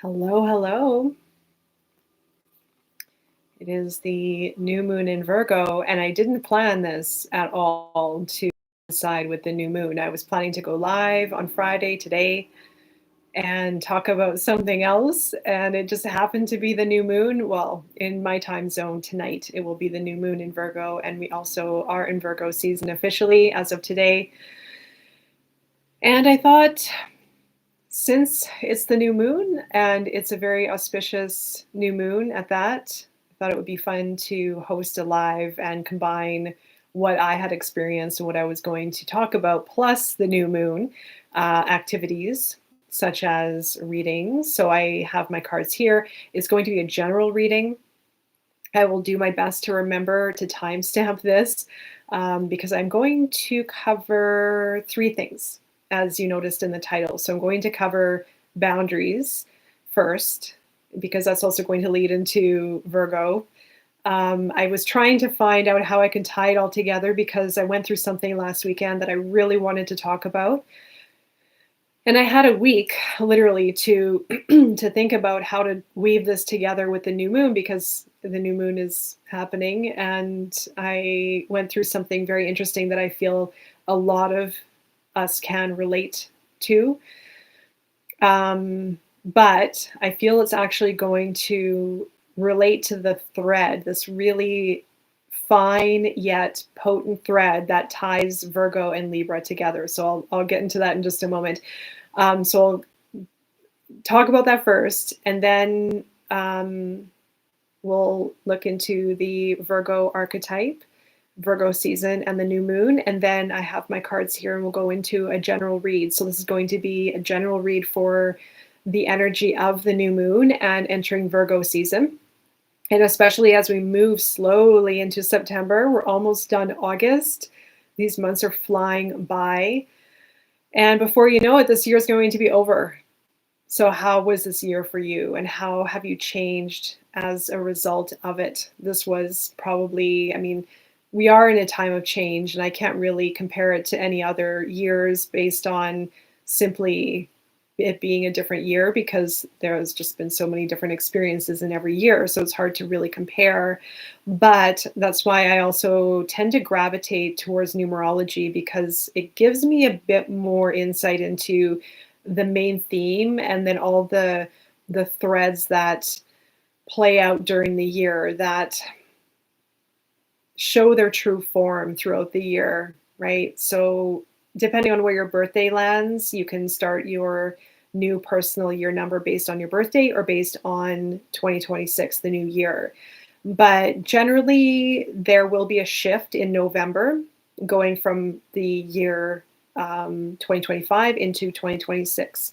Hello, hello. It is the new moon in Virgo, and I didn't plan this at all to coincide with the new moon. I was planning to go live on Friday today and talk about something else, and it just happened to be the new moon. Well, in my time zone tonight, it will be the new moon in Virgo, and we also are in Virgo season officially as of today. And I thought, since it's the new moon and it's a very auspicious new moon at that, I thought it would be fun to host a live and combine what I had experienced and what I was going to talk about, plus the new moon activities such as readings. So I have my cards here. It's going to be a general reading. I will do my best to remember to timestamp this because I'm going to cover three things, as you noticed in the title. So I'm going to cover boundaries first, because that's also going to lead into Virgo. I was trying to find out how I can tie it all together because I went through something last weekend that I really wanted to talk about. And I had a week literally to to think about how to weave this together with the new moon, because the new moon is happening, and I went through something very interesting that I feel a lot of us can relate to. But I feel it's actually going to relate to the thread, this really fine yet potent thread that ties Virgo and Libra together. So I'll get into that in just a moment. So I'll talk about that first, and then we'll look into the Virgo archetype, Virgo season, and the new moon. And then I have my cards here, and we'll go into a general read. So this is going to be a general read for the energy of the new moon and entering Virgo season. And especially as we move slowly into September, we're almost done August. These months are flying by. And before you know it, this year is going to be over. So how was this year for you, and how have you changed as a result of it? This was probably, I mean, we are in a time of change, and I can't really compare it to any other years based on simply it being a different year, because there's just been so many different experiences in every year. So it's hard to really compare. But that's why I also tend to gravitate towards numerology, because it gives me a bit more insight into the main theme, and then all the threads that play out during the year that show their true form throughout the year, right? So depending on where your birthday lands, you can start your new personal year number based on your birthday or based on 2026, the new year. But generally, there will be a shift in November, going from the year 2025 into 2026.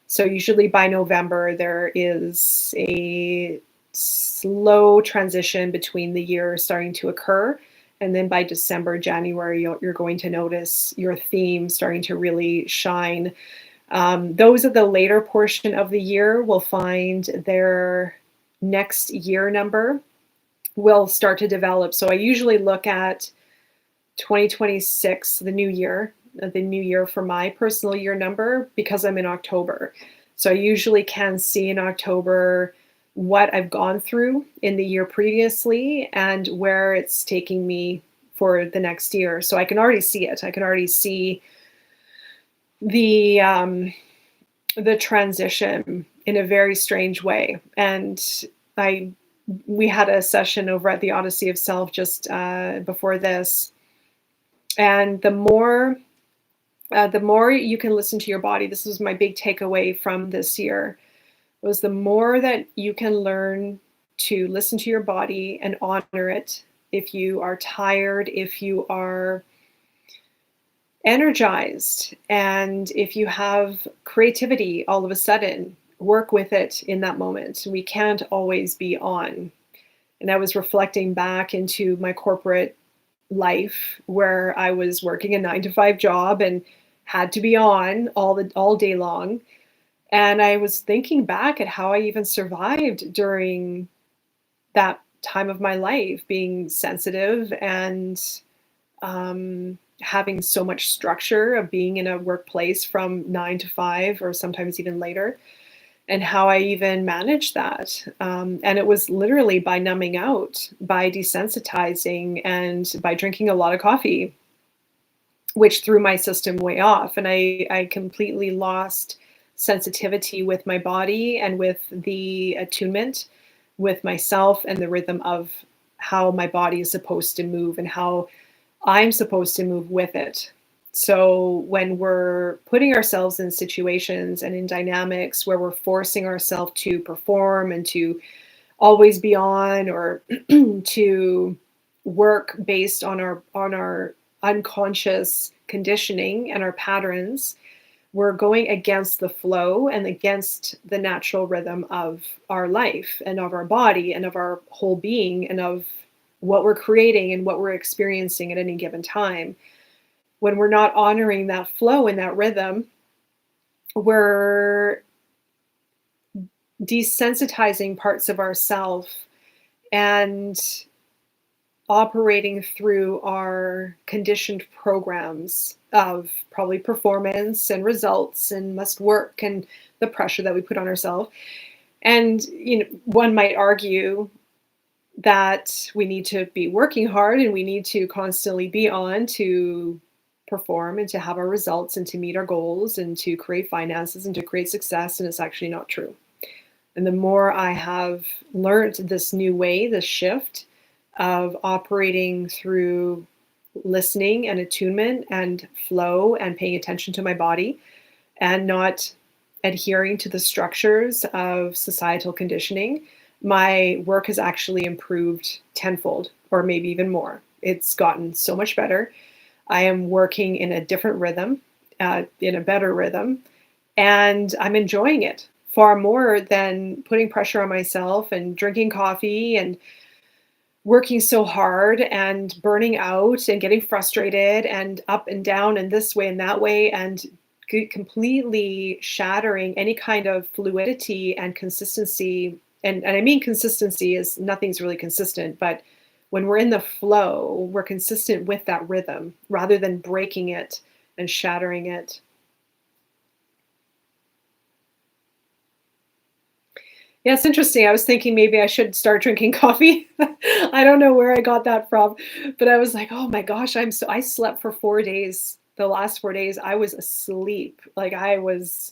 So usually by November, there is a slow transition between the years starting to occur. And then by December, January, you're going to notice your theme starting to really shine. Those at the later portion of the year will find their next year number will start to develop. So I usually look at 2026, the new year for my personal year number, because I'm in October. So I usually can see in October what I've gone through in the year previously and where it's taking me for the next year. So I can already see it. I can already see the transition in a very strange way. And we had a session over at the Odyssey of Self just before this. And the more you can listen to your body, this was my big takeaway from this year, was the more that you can learn to listen to your body and honor it. If you are tired, if you are energized, and if you have creativity all of a sudden, work with it in that moment. We can't always be on. And I was reflecting back into my corporate life, where I was working a 9-to-5 job and had to be on all day long. And I was thinking back at how I even survived during that time of my life, being sensitive and having so much structure of being in a workplace from 9 to 5, or sometimes even later. and how I even managed that. And it was literally by numbing out, by desensitizing, and by drinking a lot of coffee, which threw my system way off. And I completely lost sensitivity with my body and with the attunement with myself and the rhythm of how my body is supposed to move and how I'm supposed to move with it. So when we're putting ourselves in situations and in dynamics where we're forcing ourselves to perform and to always be on, or to work based on our unconscious conditioning and our patterns, we're going against the flow and against the natural rhythm of our life and of our body and of our whole being and of what we're creating and what we're experiencing at any given time. When we're not honoring that flow and that rhythm, we're desensitizing parts of ourself and operating through our conditioned programs of probably performance and results and must work and the pressure that we put on ourselves. And one might argue that we need to be working hard and we need to constantly be on to perform and to have our results and to meet our goals and to create finances and to create success. And it's actually not true. And the more I have learned this new way, this shift of operating through listening and attunement and flow and paying attention to my body and not adhering to the structures of societal conditioning, my work has actually improved tenfold, or maybe even more. It's gotten so much better. I am working in a different rhythm, in a better rhythm, and I'm enjoying it far more than putting pressure on myself and drinking coffee and working so hard and burning out and getting frustrated and up and down and this way and that way, and completely shattering any kind of fluidity and consistency. And I mean, consistency is nothing's really consistent, but when we're in the flow, we're consistent with that rhythm rather than breaking it and shattering it. Yeah, it's interesting. I was thinking maybe I should start drinking coffee. I don't know where I got that from, but I was like, "Oh my gosh, I slept for 4 days. The last 4 days I was asleep. Like I was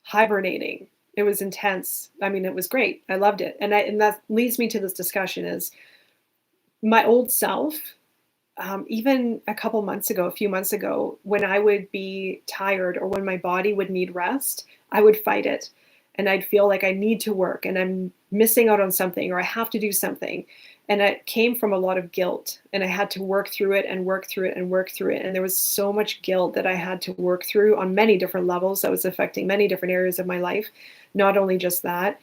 hibernating. It was intense. I mean, it was great. I loved it." And that leads me to this discussion is my old self, even a couple months ago, a few months ago, when I would be tired or when my body would need rest, I would fight it. And I'd feel like I need to work and I'm missing out on something or I have to do something. And it came from a lot of guilt. And I had to work through it and work through it and work through it. And there was so much guilt that I had to work through on many different levels that was affecting many different areas of my life, not only just that.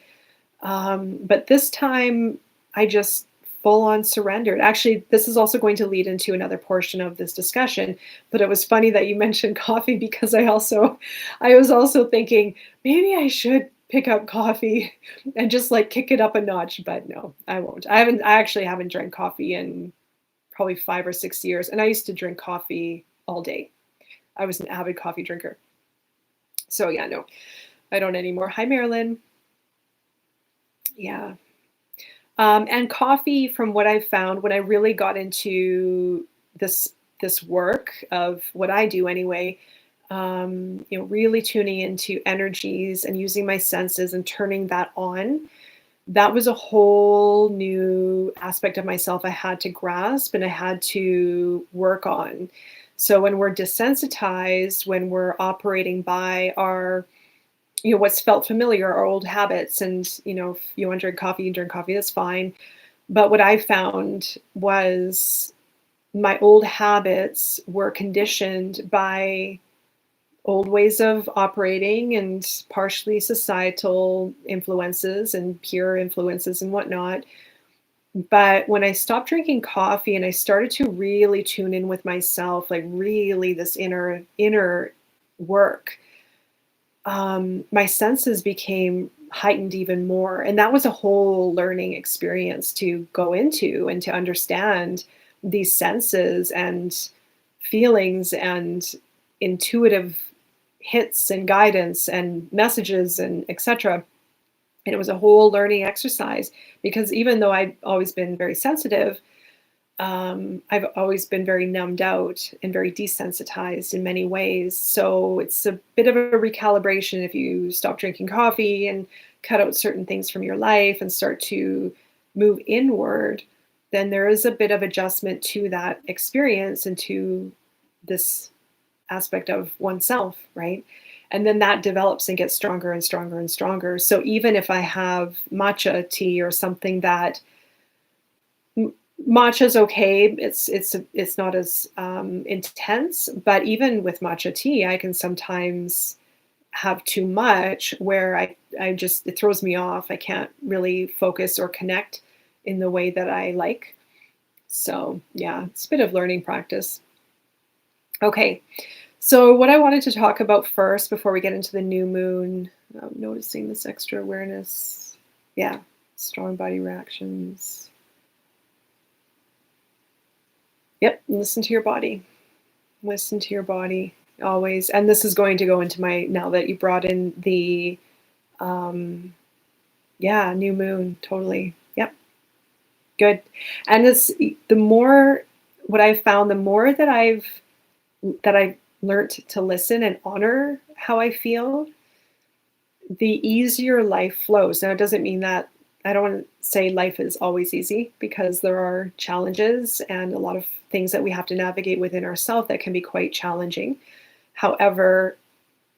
But this time I just full on surrendered. Actually, this is also going to lead into another portion of this discussion, but it was funny that you mentioned coffee because I was also thinking maybe I should pick up coffee and just like kick it up a notch, but no, I won't. I actually haven't drank coffee in probably 5 or 6 years. And I used to drink coffee all day. I was an avid coffee drinker. So yeah, no, I don't anymore. Hi, Marilyn. Yeah. And coffee, from what I've found, when I really got into this work of what I do anyway, really tuning into energies and using my senses and turning that on, that was a whole new aspect of myself I had to grasp and I had to work on. So when we're desensitized, when we're operating by our what's felt familiar, our old habits. And, if you want to drink coffee, you drink coffee, that's fine. But what I found was my old habits were conditioned by old ways of operating and partially societal influences and peer influences and whatnot. But when I stopped drinking coffee and I started to really tune in with myself, like really this inner work, my senses became heightened even more. And that was a whole learning experience to go into and to understand these senses and feelings and intuitive hits and guidance and messages and etc. And it was a whole learning exercise because even though I've always been very sensitive, I've always been very numbed out and very desensitized in many ways. So it's a bit of a recalibration if you stop drinking coffee and cut out certain things from your life and start to move inward, then there is a bit of adjustment to that experience and to this aspect of oneself, right? And then that develops and gets stronger and stronger and stronger. So even if I have matcha tea or something that matcha's okay, it's not as intense, but even with matcha tea, I can sometimes have too much where I just it throws me off. I can't really focus or connect in the way that I like. So yeah, it's a bit of learning practice. Okay, so what I wanted to talk about first before we get into the new moon, noticing this extra awareness. Yeah, strong body reactions. Yep, listen to your body. Listen to your body always. And this is going to go into my, now that you brought in the, yeah, new moon, totally. Yep, good. And it's the more, what I've found, the more that I've learned to listen and honor how I feel, the easier life flows. Now, it doesn't mean that I don't want to say life is always easy because there are challenges and a lot of things that we have to navigate within ourselves that can be quite challenging. However,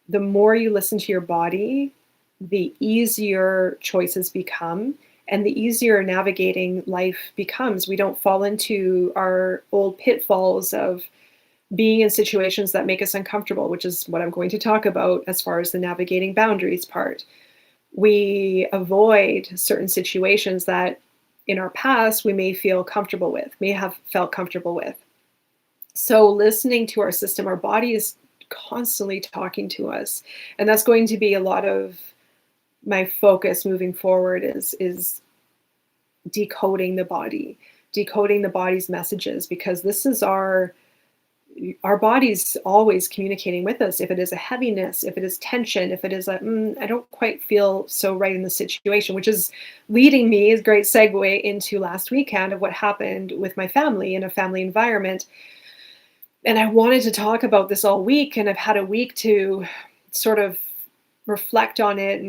the more you listen to your body, the easier choices become and the easier navigating life becomes. We don't fall into our old pitfalls of being in situations that make us uncomfortable, which is what I'm going to talk about as far as the navigating boundaries part. We avoid certain situations that in our past we may feel comfortable with, may have felt comfortable with. So listening to our system, our body is constantly talking to us. And that's going to be a lot of my focus moving forward is decoding the body, decoding the body's messages, because this is our body's always communicating with us. If it is a heaviness, if it is tension, if it is a, I don't quite feel so right in the situation, which is leading me, is a great segue into last weekend of what happened with my family in a family environment. And I wanted to talk about this all week, and I've had a week to sort of reflect on it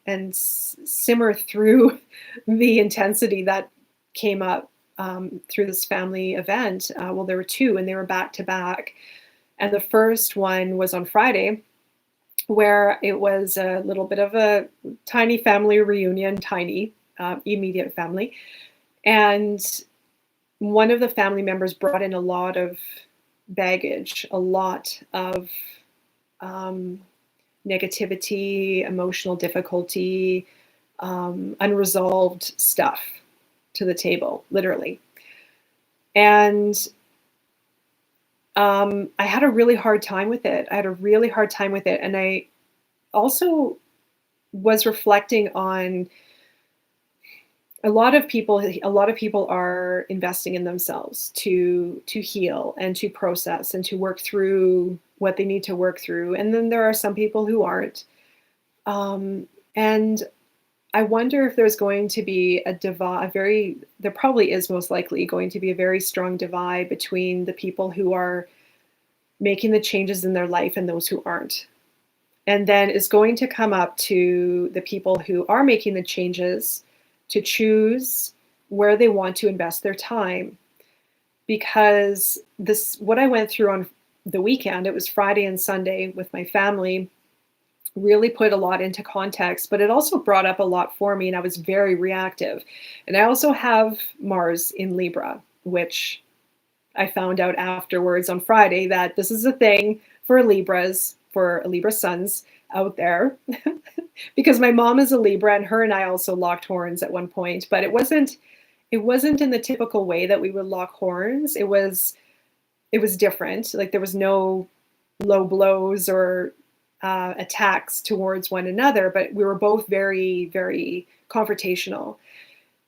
and simmer through the intensity that came up through this family event. Well, there were two, and they were back to back. And the first one was on Friday, where it was a little bit of a tiny family reunion, tiny, immediate family. And one of the family members brought in a lot of baggage, a lot of negativity, emotional difficulty, unresolved stuff to the table, literally. And I had a really hard time with it. And I also was reflecting on a lot of people are investing in themselves to heal and to process and to work through what they need to work through. And then there are some people who aren't. And I wonder if there's going to be there probably is most likely going to be a very strong divide between the people who are making the changes in their life and those who aren't. And then it's going to come up to the people who are making the changes to choose where they want to invest their time. Because what I went through on the weekend, it was Friday and Sunday with my family, really put a lot into context, but it also brought up a lot for me, and I was very reactive. And I also have Mars in Libra, which I found out afterwards on Friday that this is a thing for Libras, for Libra suns out there, because my mom is a Libra, and her and I also locked horns at one point, but it wasn't in the typical way that we would lock horns. It was different. Like there was no low blows or attacks towards one another, but we were both very, very confrontational.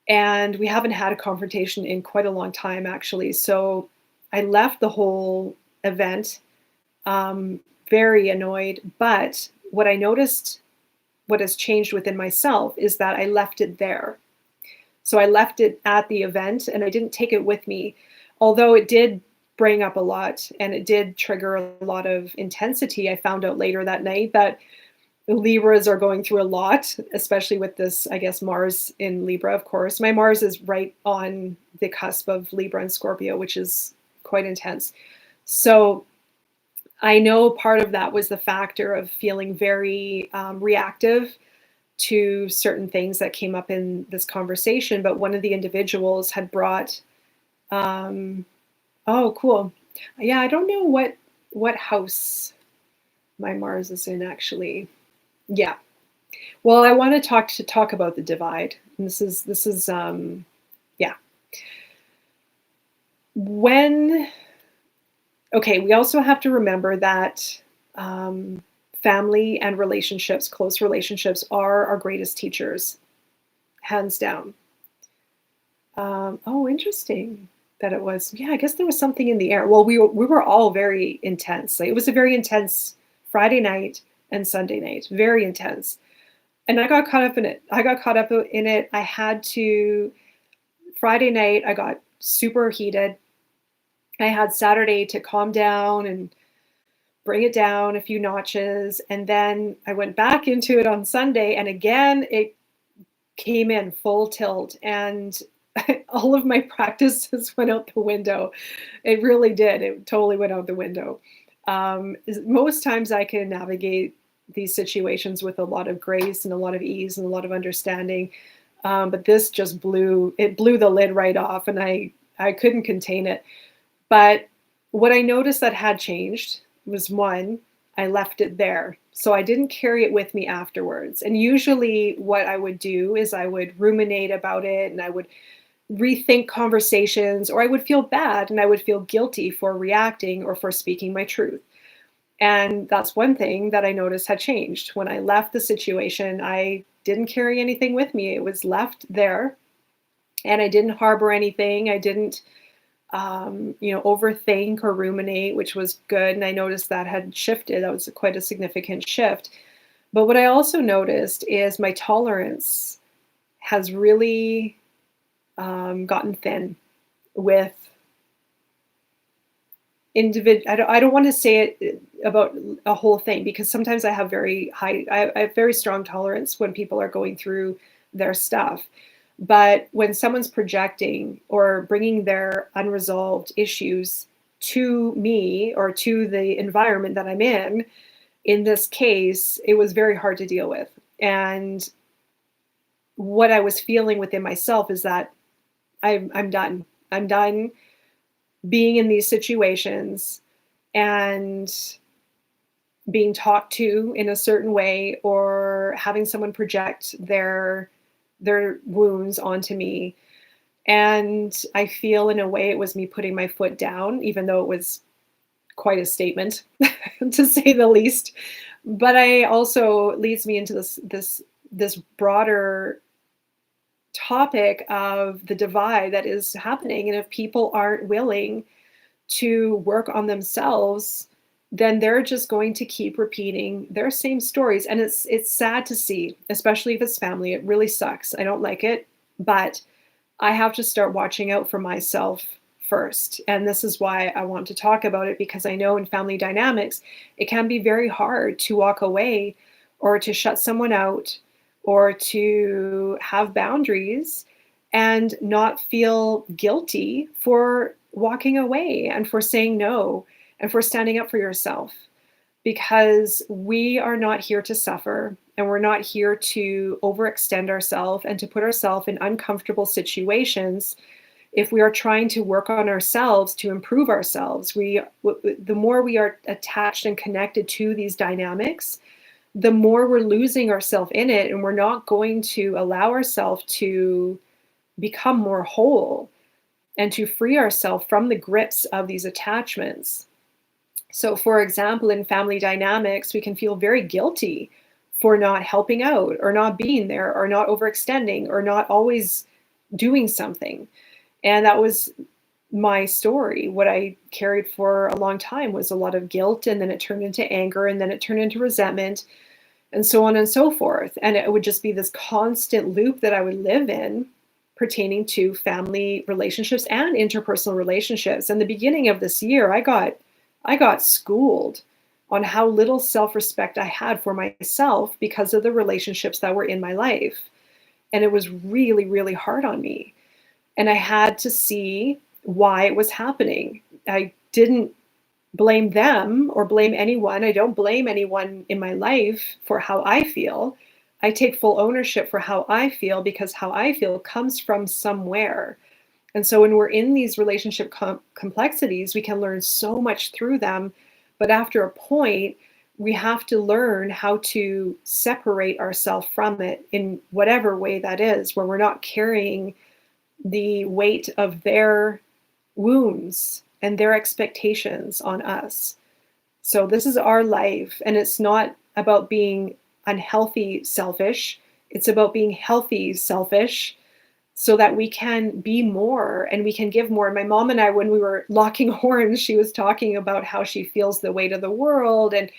And we haven't had a confrontation in quite a long time, actually. So I left the whole event very annoyed. But what I noticed what has changed within myself is that I left it there. So I left it at the event and I didn't take it with me, although it did bring up a lot and it did trigger a lot of intensity. I found out later that night that Libras are going through a lot, especially with this, I guess, Mars in Libra, of course. My Mars is right on the cusp of Libra and Scorpio, which is quite intense. So I know part of that was the factor of feeling very reactive to certain things that came up in this conversation. But one of the individuals had brought, oh, cool. Yeah, I don't know what house my Mars is in actually. Yeah. Well, I want to talk about the divide. And this is yeah. Okay, we also have to remember that family and relationships, close relationships, are our greatest teachers, hands down. Oh, interesting that it was. Yeah, I guess there was something in the air. Well, we were all very intense. Like, it was a very intense Friday night and Sunday night, very intense. And I got caught up in it. I had to, Friday night, I got super heated. I had Saturday to calm down and bring it down a few notches. And then I went back into it on Sunday. And again, it came in full tilt. And all of my practices went out the window. It really did. It totally went out the window. Most times I can navigate these situations with a lot of grace and a lot of ease and a lot of understanding. But this just blew the lid right off, and I couldn't contain it. But what I noticed that had changed was, one, I left it there. So I didn't carry it with me afterwards. And usually what I would do is I would ruminate about it and I would rethink conversations, or I would feel bad and I would feel guilty for reacting or for speaking my truth. And that's one thing that I noticed had changed. When I left the situation, I didn't carry anything with me. It was left there and I didn't harbor anything. I didn't overthink or ruminate, which was good. And I noticed that had shifted. That was quite a significant shift. But what I also noticed is my tolerance has really gotten thin with I don't want to say it about a whole thing, because sometimes I have I have very strong tolerance when people are going through their stuff. But when someone's projecting or bringing their unresolved issues to me or to the environment that I'm in this case, it was very hard to deal with. And what I was feeling within myself is that I'm done. I'm done being in these situations and being talked to in a certain way, or having someone project their wounds onto me. And I feel in a way it was me putting my foot down, even though it was quite a statement to say the least. But I also leads me into this broader topic of the divide that is happening. And if people aren't willing to work on themselves, then they're just going to keep repeating their same stories. And it's sad to see, especially if it's family. It really sucks. I don't like it, but I have to start watching out for myself first. And this is why I want to talk about it, because I know in family dynamics, it can be very hard to walk away or to shut someone out or to have boundaries and not feel guilty for walking away and for saying no and for standing up for yourself. Because we are not here to suffer, and we're not here to overextend ourselves and to put ourselves in uncomfortable situations. If we are trying to work on ourselves to improve ourselves, the more we are attached and connected to these dynamics, the more we're losing ourselves in it, and we're not going to allow ourselves to become more whole and to free ourselves from the grips of these attachments. So, for example, in family dynamics, we can feel very guilty for not helping out or not being there or not overextending or not always doing something. And that was my story. What I carried for a long time was a lot of guilt, and then it turned into anger, and then it turned into resentment. and so on and so forth. And it would just be this constant loop that I would live in pertaining to family relationships and interpersonal relationships. And the beginning of this year, I got schooled on how little self-respect I had for myself because of the relationships that were in my life. And it was really, really hard on me. And I had to see why it was happening. I didn't blame them or blame anyone. I don't blame anyone in my life for how I feel. I take full ownership for how I feel, because how I feel comes from somewhere. And so when we're in these relationship complexities, we can learn so much through them. But after a point, we have to learn how to separate ourselves from it in whatever way that is, where we're not carrying the weight of their wounds and their expectations on us. So this is our life, and it's not about being unhealthy selfish. It's about being healthy selfish, so that we can be more and we can give more. And my mom and I, when we were locking horns, she was talking about how she feels the weight of the world and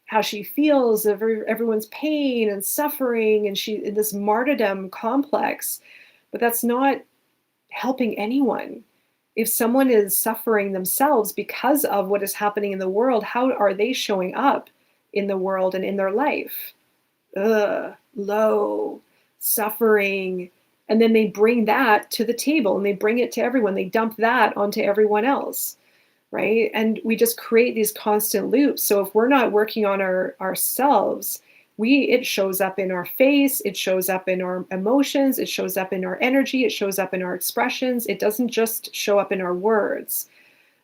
how she feels of everyone's pain and suffering, and she in this martyrdom complex. But that's not helping anyone. If someone is suffering themselves because of what is happening in the world, how are they showing up in the world and in their life? Low, suffering. And then they bring that to the table and they bring it to everyone. They dump that onto everyone else, right? And we just create these constant loops. So if we're not working on ourselves, it shows up in our face, it shows up in our emotions, it shows up in our energy, it shows up in our expressions. It doesn't just show up in our words,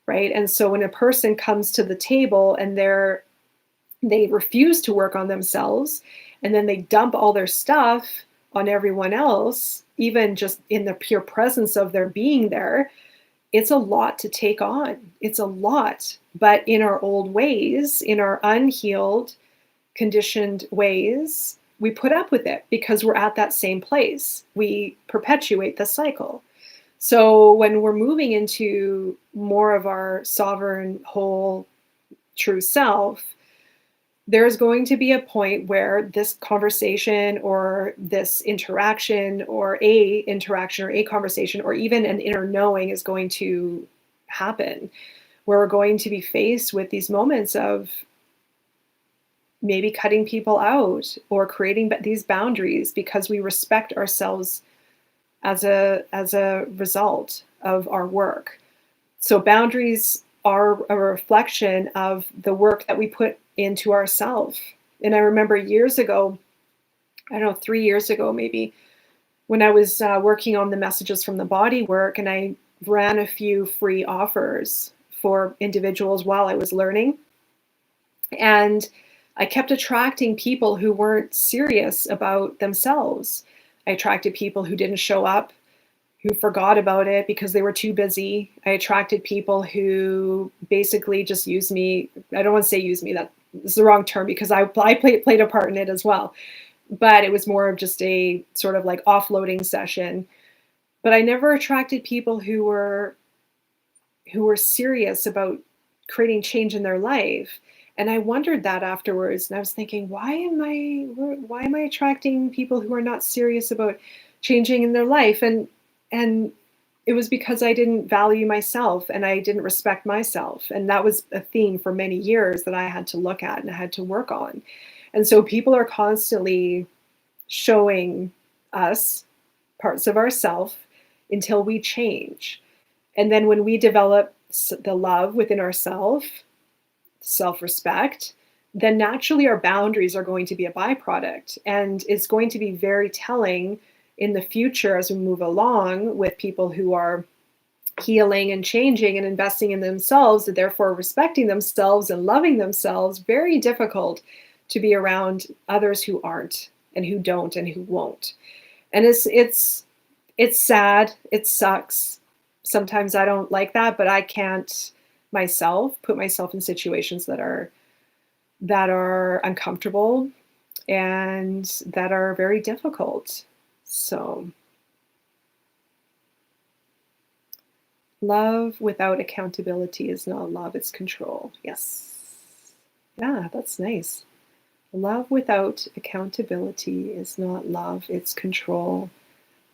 right? And so when a person comes to the table and they refuse to work on themselves, and then they dump all their stuff on everyone else, even just in the pure presence of their being there, it's a lot to take on. It's a lot. But in our old ways, in our unhealed, conditioned ways, we put up with it because we're at that same place. We perpetuate the cycle. So when we're moving into more of our sovereign, whole, true self, there's going to be a point where this conversation or this interaction or a conversation or even an inner knowing is going to happen, where we're going to be faced with these moments of maybe cutting people out or creating these boundaries because we respect ourselves as a result of our work. So boundaries are a reflection of the work that we put into ourselves. And I remember years ago, I don't know, 3 years ago maybe, when I was working on the messages from the body work, and I ran a few free offers for individuals while I was learning. And I kept attracting people who weren't serious about themselves. I attracted people who didn't show up, who forgot about it because they were too busy. I attracted people who basically just used me. I don't want to say use me, that is the wrong term, because I played a part in it as well. But it was more of just a sort of like offloading session. But I never attracted people who were serious about creating change in their life. And I wondered that afterwards, and I was thinking, why am I attracting people who are not serious about changing in their life? And it was because I didn't value myself and I didn't respect myself. And that was a theme for many years that I had to look at and I had to work on. And so people are constantly showing us parts of ourself until we change. And then when we develop the love within ourselves, self-respect, then naturally our boundaries are going to be a byproduct. And it's going to be very telling in the future as we move along with people who are healing and changing and investing in themselves, and therefore respecting themselves and loving themselves. Very difficult to be around others who aren't and who don't and who won't. And it's sad. It sucks. Sometimes I don't like that, but I can't myself put myself in situations that are uncomfortable and that are very difficult. So love without accountability is not love, it's control. Yes. Yeah, that's nice. Love without accountability is not love, it's control.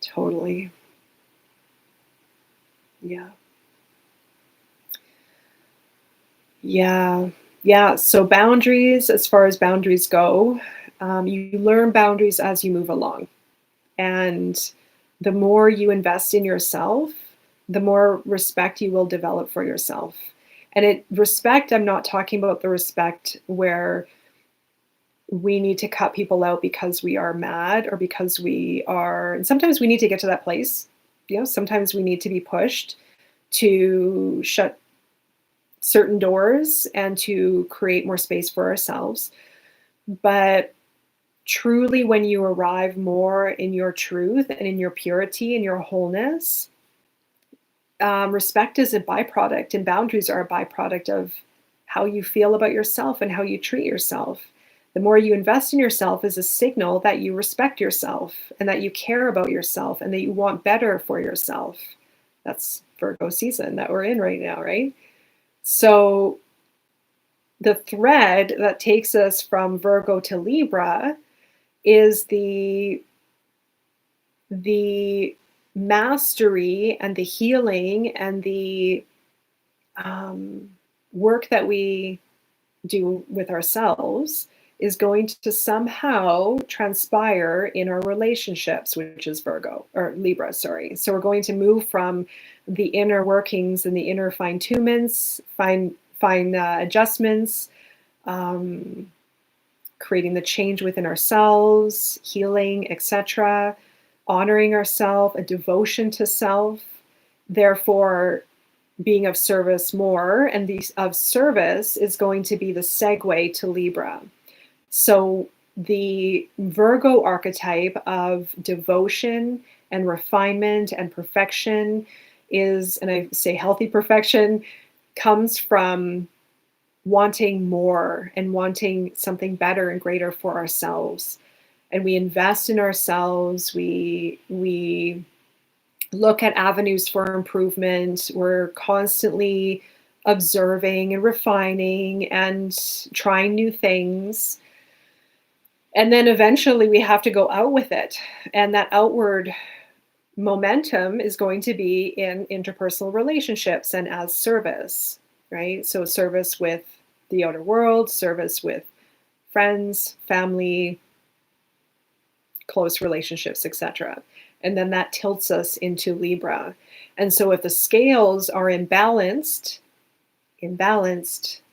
Totally. Yeah. Yeah. Yeah. So boundaries, as far as boundaries go, you learn boundaries as you move along. And the more you invest in yourself, the more respect you will develop for yourself. And respect, I'm not talking about the respect where we need to cut people out because we are mad or because we are, and sometimes we need to get to that place. Sometimes we need to be pushed to shut certain doors and to create more space for ourselves. But truly, when you arrive more in your truth and in your purity and your wholeness, respect is a byproduct, and boundaries are a byproduct of how you feel about yourself and how you treat yourself. The more you invest in yourself is a signal that you respect yourself and that you care about yourself and that you want better for yourself. That's Virgo season that we're in right now, right? So the thread that takes us from Virgo to Libra is the mastery and the healing and the work that we do with ourselves is going to somehow transpire in our relationships, which is Virgo or Libra, sorry. So we're going to move from the inner workings and the inner fine-tunements, fine adjustments, creating the change within ourselves, healing, etc., honoring ourselves, a devotion to self, therefore being of service more, and the of service is going to be the segue to Libra. So the Virgo archetype of devotion and refinement and perfection is, and I say healthy perfection, comes from wanting more and wanting something better and greater for ourselves. And we invest in ourselves. We look at avenues for improvement. We're constantly observing and refining and trying new things. And then eventually we have to go out with it. And that outward momentum is going to be in interpersonal relationships and as service, right? So service with the outer world, service with friends, family, close relationships, etc. And then that tilts us into Libra. And so if the scales are imbalanced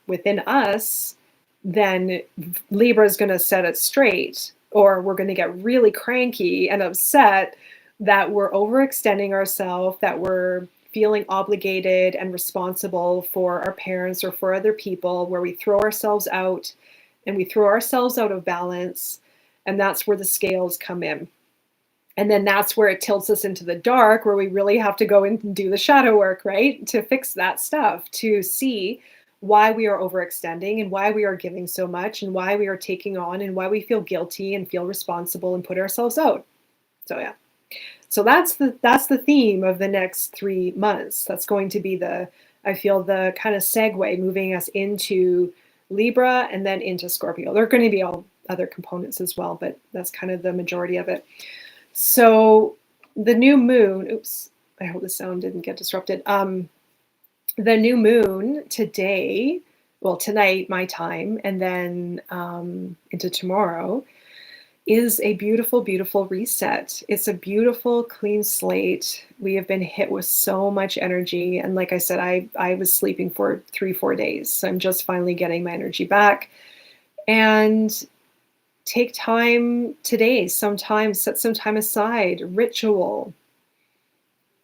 within us, then Libra is going to set it straight, or we're going to get really cranky and upset that we're overextending ourselves, that we're feeling obligated and responsible for our parents or for other people, where we throw ourselves out and we throw ourselves out of balance. And that's where the scales come in. And then that's where it tilts us into the dark, where we really have to go in and do the shadow work, right? To fix that stuff, to see why we are overextending and why we are giving so much and why we are taking on and why we feel guilty and feel responsible and put ourselves out. So yeah. So that's the theme of the next 3 months. That's going to be I feel the kind of segue moving us into Libra and then into Scorpio. There are going to be all other components as well, but that's kind of the majority of it. So the new moon, oops, I hope the sound didn't get disrupted. The new moon today, well, tonight, my time, and then into tomorrow, is a beautiful, beautiful reset. It's a beautiful, clean slate. We have been hit with so much energy. And like I said, I was sleeping for 3-4 days. So I'm just finally getting my energy back. And take time today, sometimes set some time aside, ritual,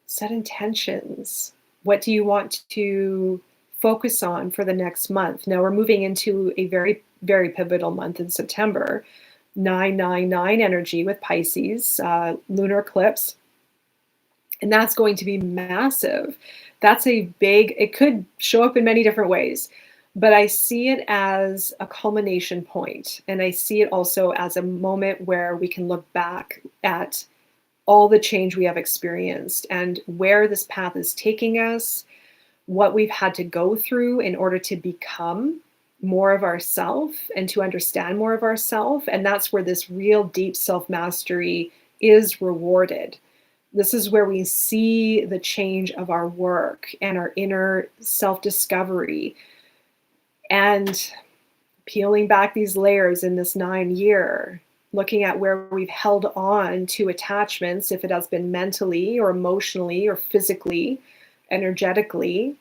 set intentions. What do you want to focus on for the next month? Now we're moving into a very, very pivotal month in September. 999 energy with Pisces, lunar eclipse. And that's going to be massive. That's a big, it could show up in many different ways, but I see it as a culmination point. And I see it also as a moment where we can look back at all the change we have experienced and where this path is taking us, what we've had to go through in order to become more of ourself and to understand more of ourself. And that's where this real deep self-mastery is rewarded. This is where we see the change of our work and our inner self-discovery, and peeling back these layers in this 9-year, looking at where we've held on to attachments, if it has been mentally or emotionally or physically, energetically,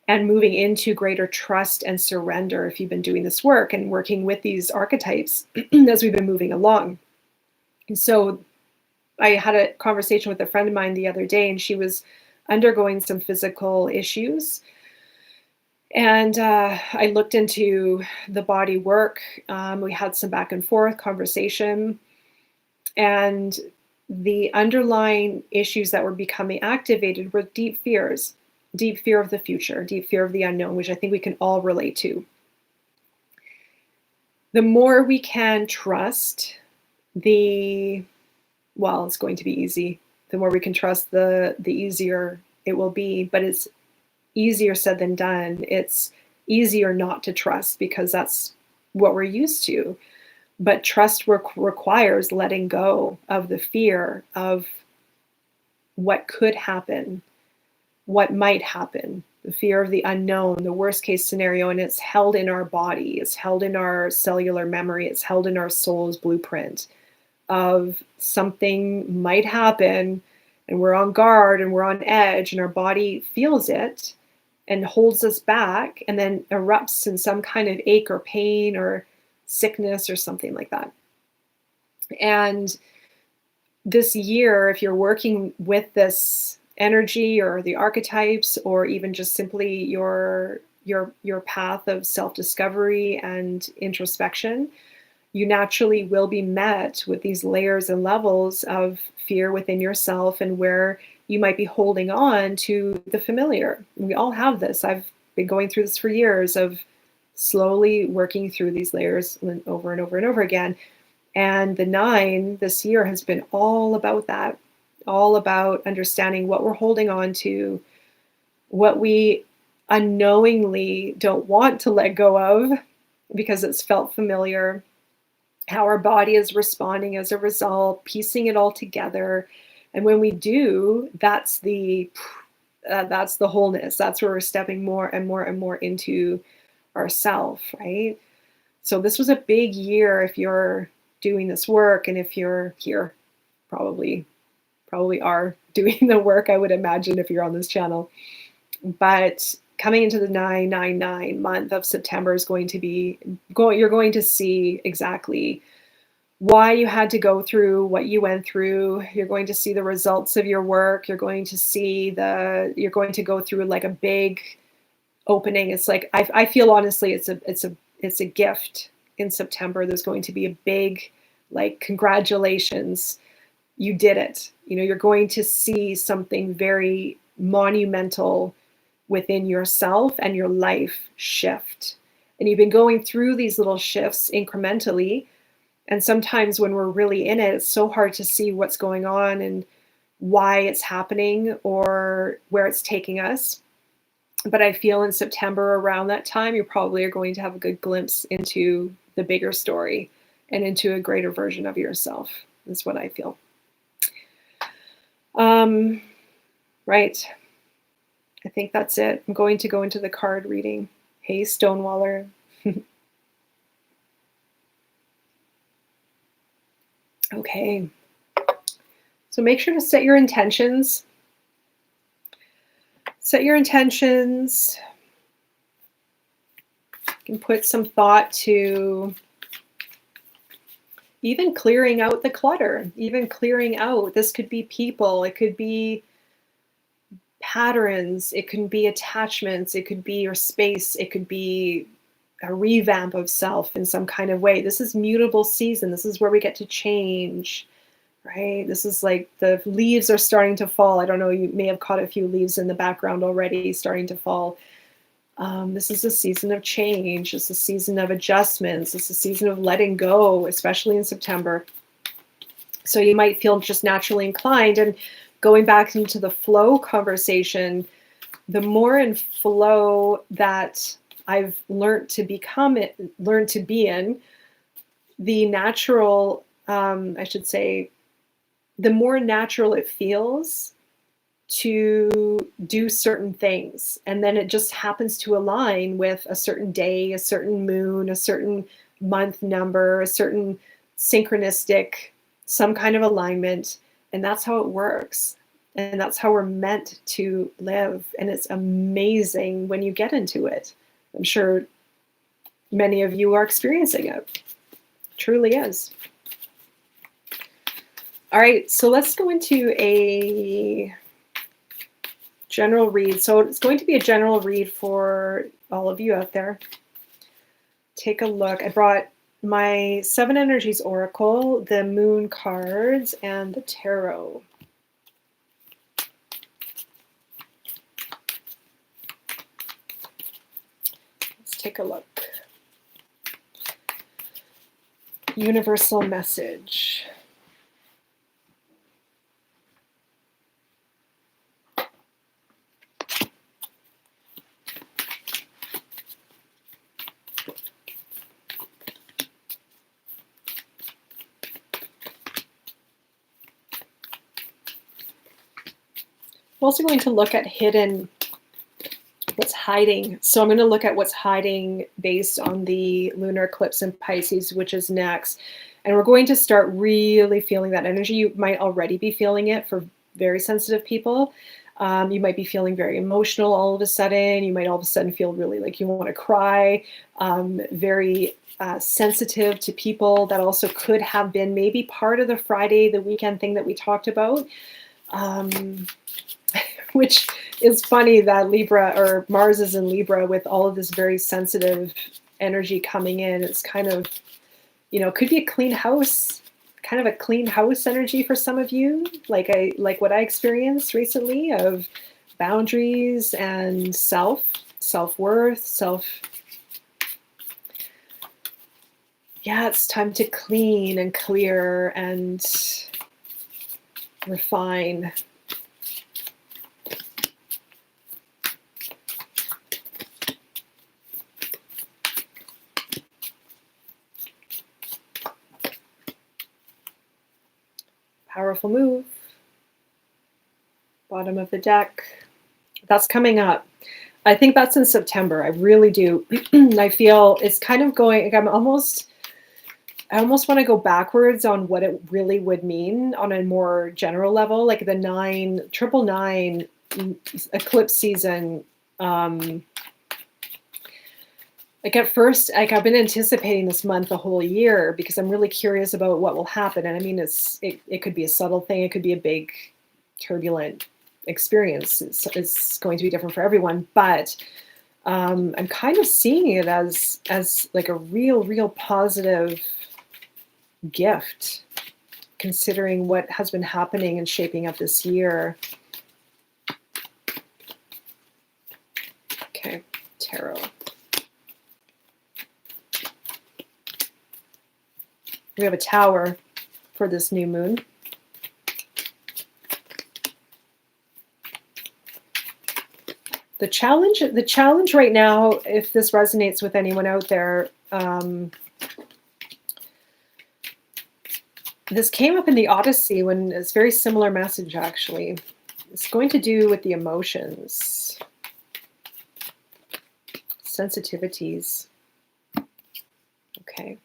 and moving into greater trust and surrender if you've been doing this work and working with these archetypes as we've been moving along. And so I had a conversation with a friend of mine the other day, and she was undergoing some physical issues. And I looked into the body work. We had some back and forth conversation. And the underlying issues that were becoming activated were deep fears, deep fear of the future, deep fear of the unknown, which I think we can all relate to. The more we can trust well, it's going to be easy. The more we can trust, the easier it will be. But it's easier said than done. It's easier not to trust because that's what we're used to. But trust requires letting go of the fear of what could happen, what might happen, the fear of the unknown, the worst case scenario. And it's held in our body, it's held in our cellular memory, it's held in our soul's blueprint of something might happen, and we're on guard and we're on edge, and our body feels it and holds us back, and then erupts in some kind of ache or pain or sickness or something like that. And this year, if you're working with this energy or the archetypes, or even just simply your path of self-discovery and introspection, you naturally will be met with these layers and levels of fear within yourself, and where you might be holding on to the familiar. We all have this. I've been going through this for years, of slowly working through these layers over and over and over again. And the 9 this year has been all about that, all about understanding what we're holding on to, what we unknowingly don't want to let go of because it's felt familiar, how our body is responding as a result, piecing it all together. And when we do, that's the wholeness. That's where we're stepping more and more and more into ourself, right? So this was a big year if you're doing this work, and if you're here, probably are doing the work, I would imagine, if you're on this channel. But coming into the 999 month of September is going to be, you're going to see exactly why you had to go through what you went through. You're going to see the results of your work. You're going to see you're going to go through like a big opening. It's like, I feel honestly, it's a gift in September. There's going to be a big, like, congratulations, you did it. You're going to see something very monumental within yourself and your life shift. And you've been going through these little shifts incrementally. And sometimes when we're really in it, it's so hard to see what's going on and why it's happening or where it's taking us. But I feel in September, around that time, you probably are going to have a good glimpse into the bigger story and into a greater version of yourself, is what I feel. Right. I think that's it. I'm going to go into the card reading. Hey, Stonewaller. Okay. So make sure to set your intentions. Set your intentions. You can put some thought to even clearing out the clutter, even clearing out. This could be people, it could be patterns, it can be attachments, it could be your space, it could be a revamp of self in some kind of way. This is mutable season. This is where we get to change, right? This is like the leaves are starting to fall. I don't know, you may have caught a few leaves in the background already starting to fall. This is a season of change. It's a season of adjustments. It's a season of letting go, especially in September. So you might feel just naturally inclined. And going back into the flow conversation, the more in flow that I've learned to become it, learned to be in the natural, I should say, the more natural it feels to do certain things. And then it just happens to align with a certain day, a certain moon, a certain month number, a certain synchronistic, some kind of alignment. And that's how it works. And that's how we're meant to live. And it's amazing when you get into it. I'm sure many of you are experiencing it. It truly is. All right, so let's go into a general read. So it's going to be a general read for all of you out there. Take a look. I brought my 7 Energies Oracle, the Moon cards, and the Tarot. Let's take a look. Universal message. I'm also going to look at what's hiding. So I'm going to look at what's hiding based on the lunar eclipse in Pisces, which is next. And we're going to start really feeling that energy. You might already be feeling it for very sensitive people. You might be feeling very emotional all of a sudden. You might all of a sudden feel really like you want to cry. Very sensitive to people. That also could have been maybe part of the Friday, the weekend thing that we talked about. Which is funny that Libra, or Mars is in Libra with all of this very sensitive energy coming in. It's kind of, you know, could be a clean house, kind of a clean house energy for some of you, like what I experienced recently of boundaries and self-worth, yeah, it's time to clean and clear and refine. Powerful move. Bottom of the deck. That's coming up. I think that's in September. I really do. I feel it's kind of going, I almost want to go backwards on what it really would mean on a more general level, like the 999 eclipse season. Like at first, like I've been anticipating this month the whole year because I'm really curious about what will happen. And I mean, it could be a subtle thing. It could be a big turbulent experience. It's going to be different for everyone, but I'm kind of seeing it as like a real positive gift, considering what has been happening and shaping up this year. Okay, tarot. We have a tower for this new moon. The challenge right now, if this resonates with anyone out there, this came up in the Odyssey when it's a very similar message, actually. It's going to do with the emotions, sensitivities. Okay.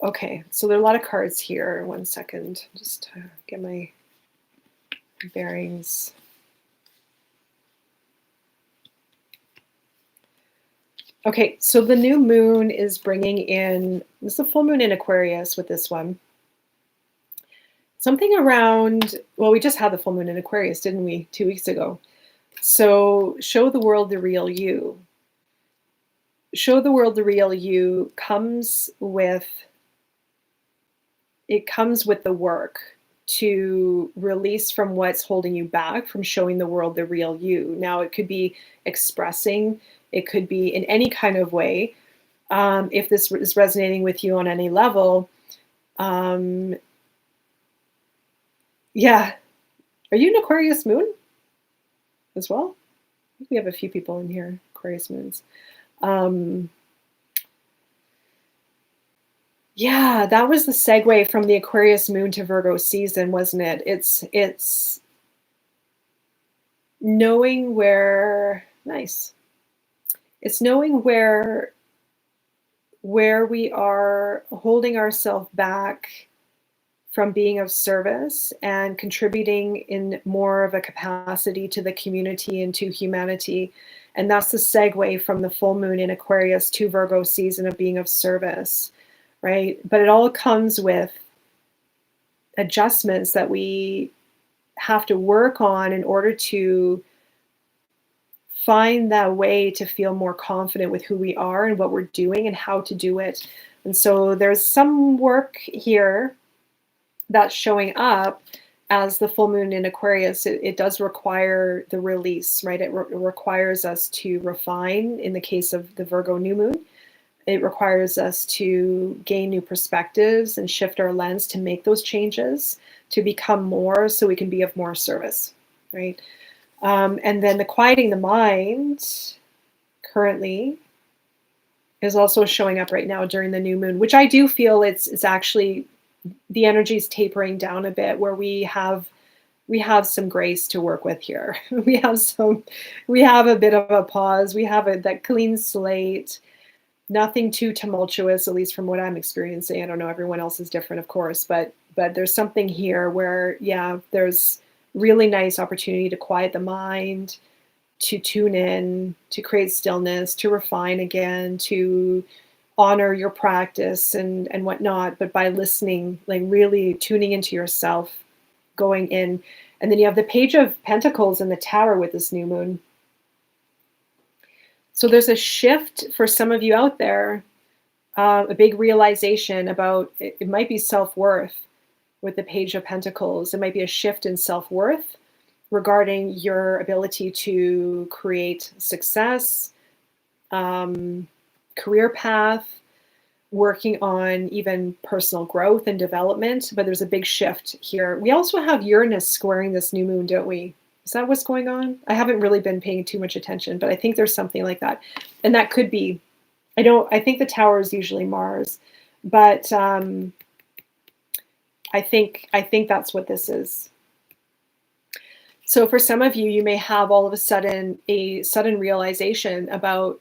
Okay, so there are a lot of cards here. 1 second, just to get my bearings. Okay, so the new moon is bringing in, this is a full moon in Aquarius with this one. Something around, well, we just had the full moon in Aquarius, didn't we, 2 weeks ago? So show the world the real you. Show the world the real you comes with the work to release from what's holding you back from showing the world the real you. Now, it could be expressing, it could be in any kind of way. If this is resonating with you on any level, yeah. Are you an Aquarius moon as well? I think we have a few people in here, Aquarius moons. Um, yeah, that was the segue from the Aquarius moon to Virgo season, wasn't it? It's knowing where, nice. It's knowing where we are holding ourselves back from being of service and contributing in more of a capacity to the community and to humanity. And that's the segue from the full moon in Aquarius to Virgo season of being of service, right? But it all comes with adjustments that we have to work on in order to find that way to feel more confident with who we are and what we're doing and how to do it. And so there's some work here that's showing up as the full moon in Aquarius. It does require the release, right? It requires us to refine. In the case of the Virgo new moon, it requires us to gain new perspectives and shift our lens to make those changes, to become more so we can be of more service, right? And then the quieting the mind currently is also showing up right now during the new moon, which I do feel it's actually, the energy is tapering down a bit, where we have some grace to work with here. we have a bit of a pause. We have that clean slate, nothing too tumultuous, at least from what I'm experiencing. I don't know, everyone else is different, of course, but there's something here where, yeah, there's really nice opportunity to quiet the mind, to tune in, to create stillness, to refine again, to honor your practice and whatnot, but by listening, like really tuning into yourself, going in. And then you have the Page of Pentacles in the Tower with this new moon. So there's a shift for some of you out there, a big realization about, it might be self-worth with the Page of Pentacles. It might be a shift in self-worth regarding your ability to create success, career path, working on even personal growth and development. But there's a big shift here. We also have Uranus squaring this new moon, don't we? Is that what's going on? I haven't really been paying too much attention, but I think there's something like that. And that could be, I think the Tower is usually Mars, but I think that's what this is. So for some of you, you may have all of a sudden realization about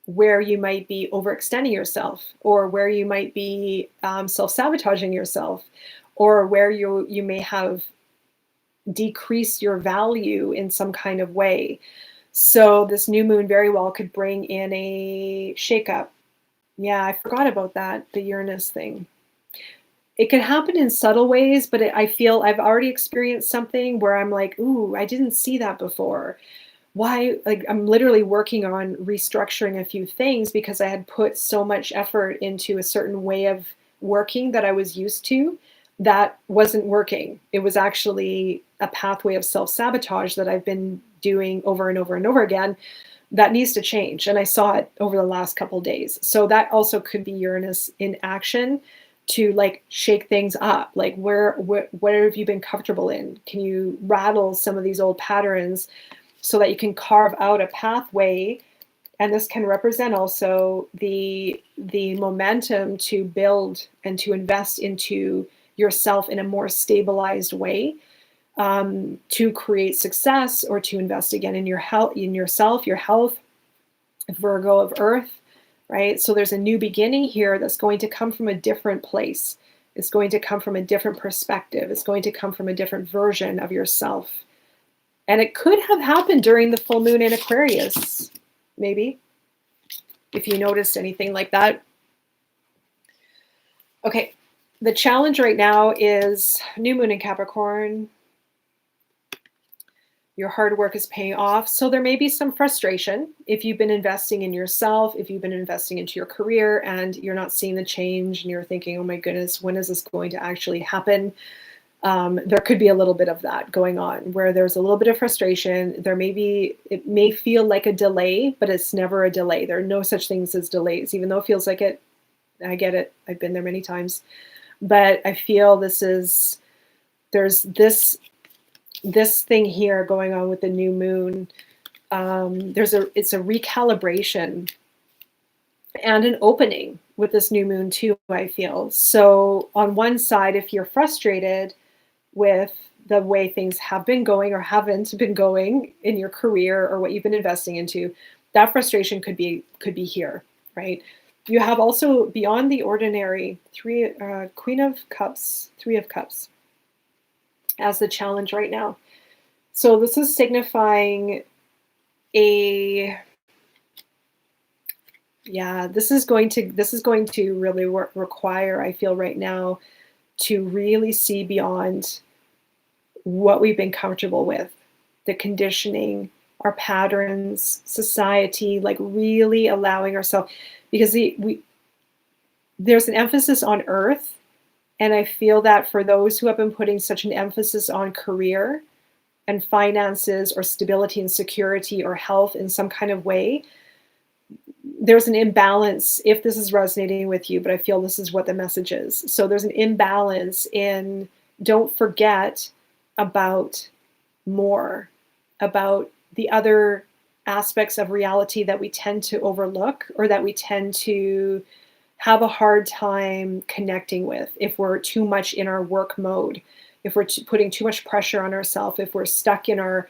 where you might be overextending yourself, or where you might be self-sabotaging yourself, or where you may have decreased your value in some kind of way. So this new moon very well could bring in a shakeup. Yeah, I forgot about that, the Uranus thing. It can happen in subtle ways, but I feel I've already experienced something where I'm like, ooh, I didn't see that before. Why? Like, I'm literally working on restructuring a few things because I had put so much effort into a certain way of working that I was used to that wasn't working. It was actually a pathway of self-sabotage that I've been doing over and over and over again that needs to change. And I saw it over the last couple of days. So that also could be Uranus in action to like shake things up. Like where have you been comfortable in? Can you rattle some of these old patterns so that you can carve out a pathway? And this can represent also the momentum to build and to invest into yourself in a more stabilized way, to create success, or to invest again in your health, in yourself, your health, Virgo of Earth, right? So there's a new beginning here that's going to come from a different place. It's going to come from a different perspective. It's going to come from a different version of yourself. And it could have happened during the full moon in Aquarius, maybe, if you noticed anything like that. Okay, the challenge right now is new moon in Capricorn. Your hard work is paying off. So there may be some frustration if you've been investing in yourself, if you've been investing into your career and you're not seeing the change and you're thinking, oh my goodness, when is this going to actually happen? There could be a little bit of that going on where there's a little bit of frustration. It may feel like a delay, but it's never a delay. There are no such things as delays, even though it feels like it. I get it. I've been there many times, but I feel there's this thing here going on with the new moon. It's a recalibration and an opening with this new moon too, I feel. So on one side, if you're frustrated with the way things have been going or haven't been going in your career or what you've been investing into, that frustration could be here, right? You have also beyond the ordinary Queen of Cups, Three of Cups as the challenge right now. So this is signifying this is going to really require, I feel right now, to really see beyond what we've been comfortable with, the conditioning, our patterns, society, like really allowing ourselves, because there's an emphasis on earth. And I feel that for those who have been putting such an emphasis on career and finances or stability and security or health in some kind of way, there's an imbalance, if this is resonating with you, but I feel this is what the message is. So there's an imbalance in, don't forget about more, about the other aspects of reality that we tend to overlook or that we tend to have a hard time connecting with if we're too much in our work mode, if we're putting too much pressure on ourselves, if we're stuck in our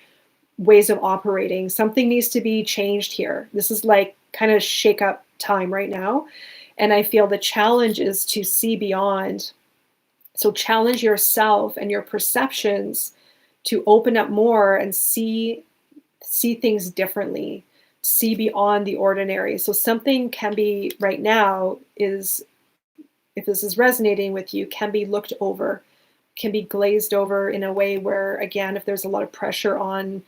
ways of operating. Something needs to be changed here. This is like kind of shake up time right now. And I feel the challenge is to see beyond. So challenge yourself and your perceptions to open up more and see things differently, see beyond the ordinary. So something can be right now is, if this is resonating with you, can be looked over, can be glazed over in a way where, again, if there's a lot of pressure on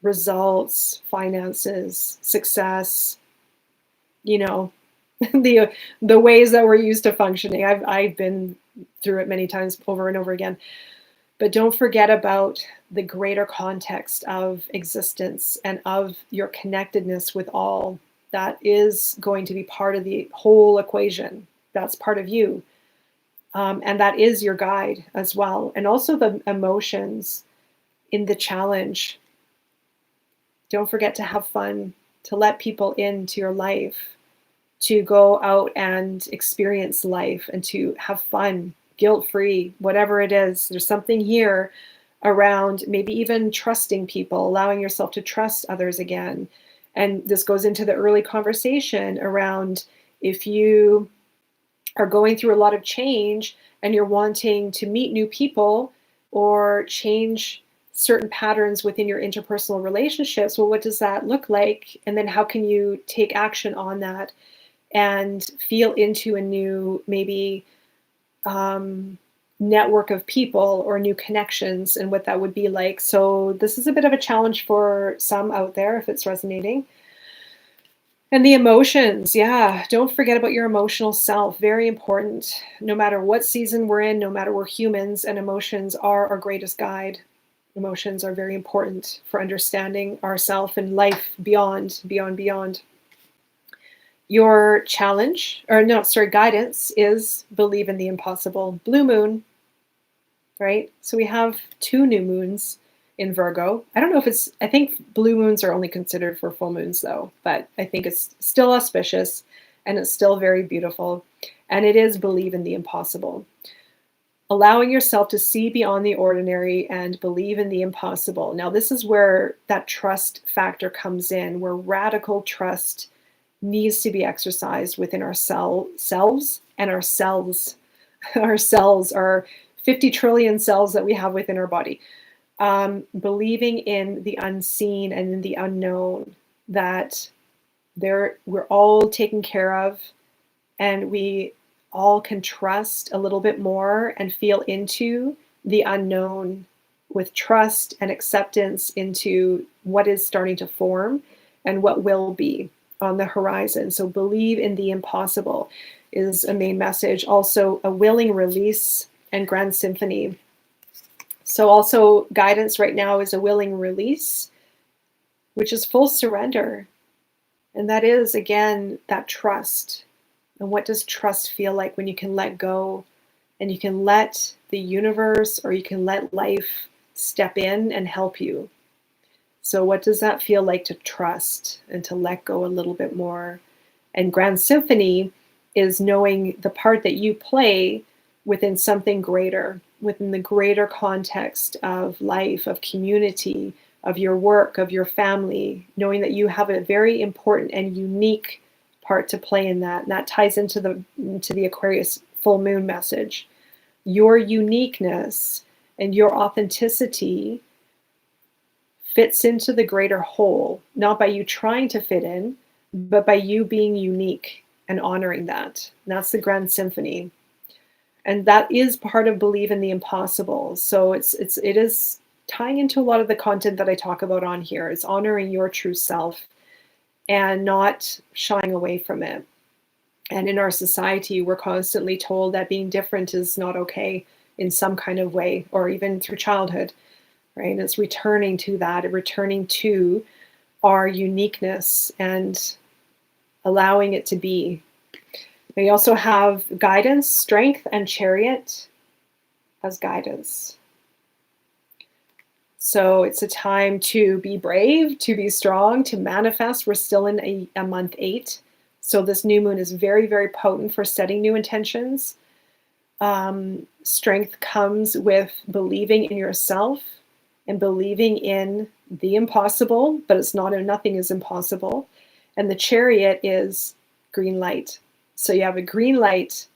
results, finances, success, the ways that we're used to functioning. I've been through it many times over and over again. But don't forget about the greater context of existence and of your connectedness with all. That is going to be part of the whole equation. That's part of you. And that is your guide as well. And also the emotions in the challenge. Don't forget to have fun, to let people into your life, to go out and experience life and to have fun, guilt-free, whatever it is. There's something here around maybe even trusting people, allowing yourself to trust others again. And this goes into the early conversation around if you are going through a lot of change and you're wanting to meet new people or change certain patterns within your interpersonal relationships, well, what does that look like? And then how can you take action on that and feel into a new, maybe network of people or new connections and what that would be like. So this is a bit of a challenge for some out there if it's resonating. And the emotions, don't forget about your emotional self. Very important. No matter what season we're in, no matter we're humans, and emotions are our greatest guide. Emotions are very important for understanding ourself and life beyond. Your guidance is believe in the impossible. Blue moon, right? So we have 2 new moons in Virgo. I don't know if I think blue moons are only considered for full moons though, but I think it's still auspicious and it's still very beautiful. And it is believe in the impossible. Allowing yourself to see beyond the ordinary and believe in the impossible. Now, this is where that trust factor comes in, where radical trust needs to be exercised within our selves and our cells. Our cells are 50 trillion cells that we have within our body. Believing in the unseen and in the unknown, that we're all taken care of and we all can trust a little bit more and feel into the unknown with trust and acceptance into what is starting to form and what will be on the horizon. So believe in the impossible is a main message. Also a willing release and grand symphony. So also guidance right now is a willing release, which is full surrender. And that is, again, that trust. And what does trust feel like when you can let go and you can let the universe or you can let life step in and help you? So what does that feel like to trust and to let go a little bit more And grand symphony is knowing the part that you play within something greater, within the greater context of life, of community, of your work, of your family, knowing that you have a very important and unique part to play in that. And that ties into the Aquarius full moon message. Your uniqueness and your authenticity fits into the greater whole, not by you trying to fit in, but by you being unique and honoring that. And that's the grand symphony. And that is part of Believe in the Impossible. So it is tying into a lot of the content that I talk about on here. It's honoring your true self and not shying away from it. And in our society, we're constantly told that being different is not okay in some kind of way, or even through childhood, right? And it's returning to that, returning to our uniqueness and allowing it to be. We also have guidance, strength, and chariot as guidance. So it's a time to be brave, to be strong, to manifest. We're still in a month 8. So this new moon is very, very potent for setting new intentions. Strength comes with believing in yourself and believing in the impossible, but it's not, nothing is impossible. And the chariot is green light. So you have a green light.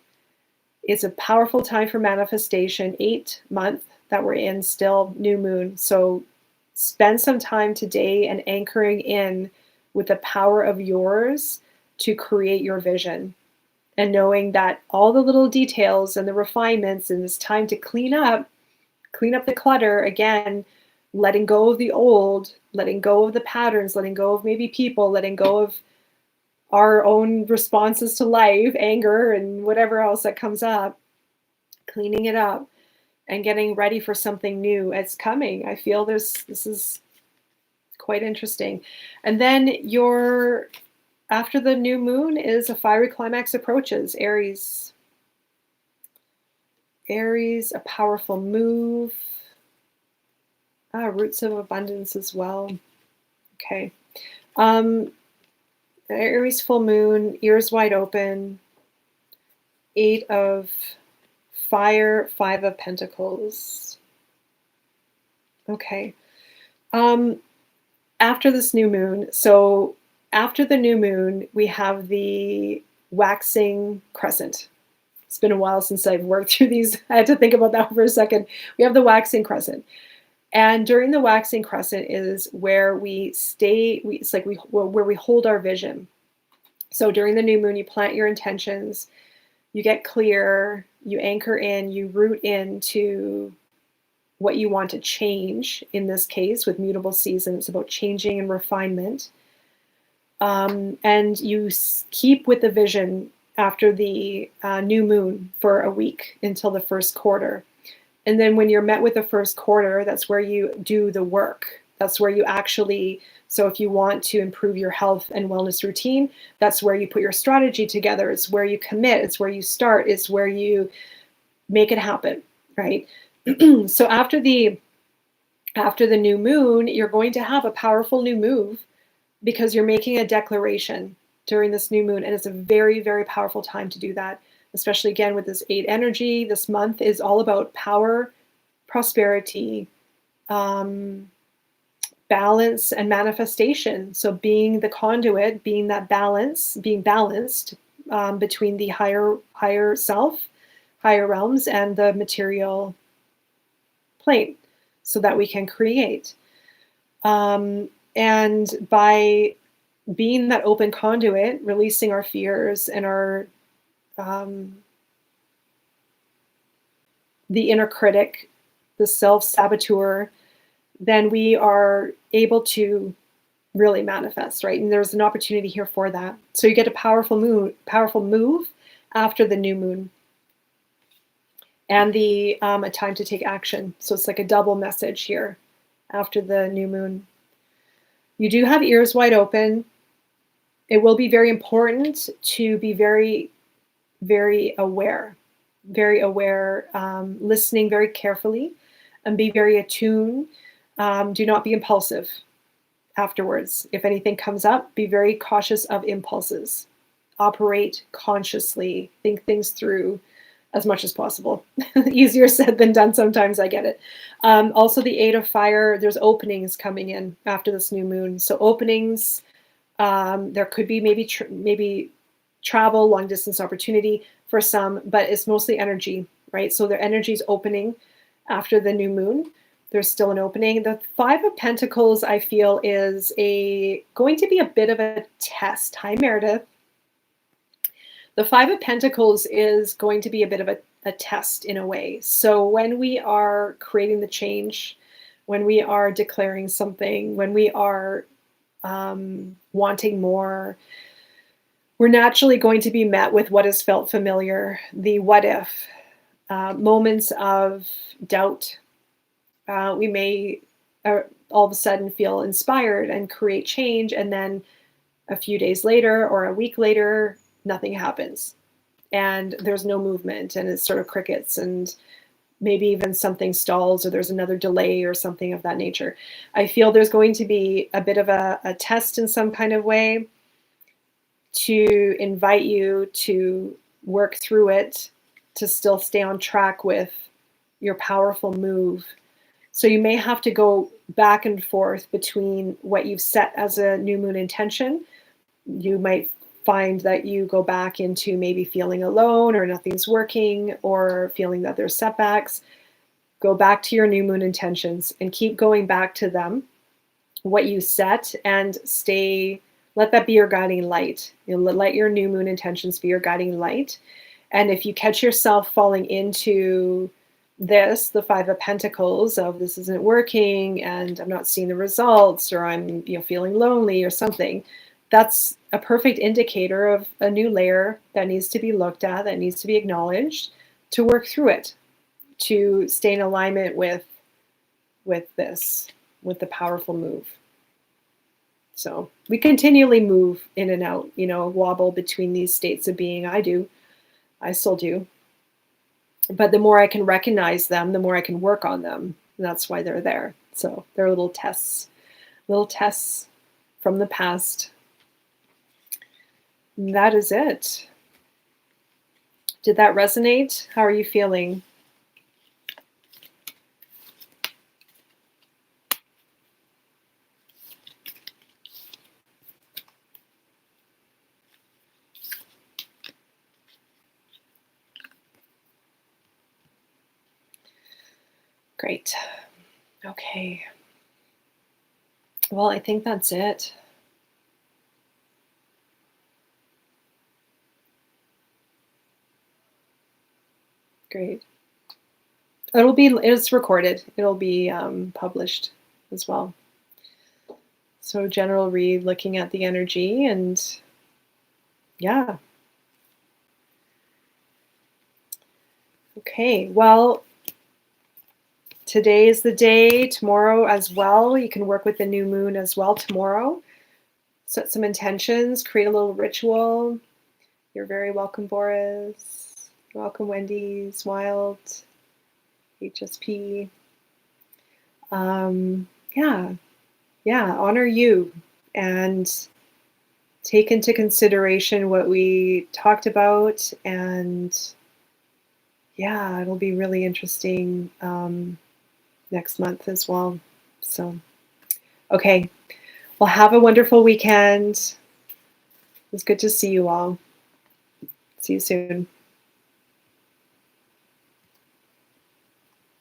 It's a powerful time for manifestation, 8 month that we're in, still new moon. So spend some time today and anchoring in with the power of yours to create your vision, and knowing that all the little details and the refinements, and it's time to clean up the clutter again, letting go of the old, letting go of the patterns, letting go of maybe people, letting go of our own responses to life, anger and whatever else that comes up, cleaning it up and getting ready for something new. It's coming. I feel this is quite interesting. And then after the new moon is a fiery climax approaches. Aries, a powerful move. Roots of abundance as well. Okay. Aries full moon, ears wide open. 8 of fire, 5 of pentacles. Okay. After this new moon, so after the new moon, we have the waxing crescent. It's been a while since I've worked through these. I had to think about that for a second. We have the waxing crescent. And during the waxing crescent is where we stay, it's like where we hold our vision. So during the new moon, you plant your intentions, you get clear, you anchor in, you root into what you want to change. In this case, with mutable seasons, it's about changing and refinement. And you keep with the vision after the new moon for a week until the first quarter. And then when you're met with the first quarter, that's where you do the work. That's where you actually, so if you want to improve your health and wellness routine, that's where you put your strategy together. It's where you commit. It's where you start. It's where you make it happen, right? So after the new moon, you're going to have a powerful new move, because you're making a declaration during this new moon. And it's a very, very powerful time to do that, especially again with this 8 energy. This month is all about power, prosperity, balance, and manifestation. So being the conduit, being that balance, being balanced between the higher self, higher realms, and the material plane, so that we can create. And by being that open conduit, releasing our fears and our the inner critic, the self-saboteur, then we are able to really manifest, right? And there's an opportunity here for that. So you get a powerful move after the new moon, and a time to take action. So it's like a double message here after the new moon. You do have ears wide open. It will be very important to be very, very aware, listening very carefully, and be very attuned. Do not be impulsive afterwards. If anything comes up, be very cautious of impulses. operate consciously, think things through as much as possible. Easier said than done sometimes, I get it. Also the 8 of fire, there's openings coming in after this new moon. So openings, there could be maybe travel, long distance opportunity for some, but it's mostly energy, right? So their energy is opening after the new moon. There's still an opening. The 5 of Pentacles, I feel, is going to be a bit of a test. Hi, Meredith. The 5 of Pentacles is going to be a bit of a test in a way. So when we are creating the change, when we are declaring something, when we are wanting more, we're naturally going to be met with what has felt familiar, the what if, moments of doubt. We may all of a sudden feel inspired and create change, and then a few days later or a week later, nothing happens. And there's no movement, and it's sort of crickets, and maybe even something stalls, or there's another delay or something of that nature. I feel there's going to be a bit of a test in some kind of way to invite you to work through it, to still stay on track with your powerful move. So you may have to go back and forth between what you've set as a new moon intention. You might find that you go back into maybe feeling alone or nothing's working or feeling that there's setbacks. Go back to your new moon intentions and keep going back to them, what you set, and let that be your guiding light. Let your new moon intentions be your guiding light. And if you catch yourself falling into this, the 5 of Pentacles, of this isn't working and I'm not seeing the results, or I'm feeling lonely or something, that's a perfect indicator of a new layer that needs to be looked at, that needs to be acknowledged, to work through it, to stay in alignment with the powerful move. So we continually move in and out, wobble between these states of being. I still do. But the more I can recognize them, the more I can work on them. And that's why they're there. So they're little tests from the past. And that is it. Did that resonate? How are you feeling? Great. Okay. Well, I think that's it. Great. It's recorded. It'll be published as well. So general read, looking at the energy, and yeah. Okay, well, today is the day, tomorrow as well. You can work with the new moon as well tomorrow. Set some intentions, create a little ritual. You're very welcome, Boris. Welcome, Wendy's, Wild, HSP. Yeah, honor you and take into consideration what we talked about, and yeah, it'll be really interesting next month as well. So, okay. Well, have a wonderful weekend. It's good to see you all. See you soon.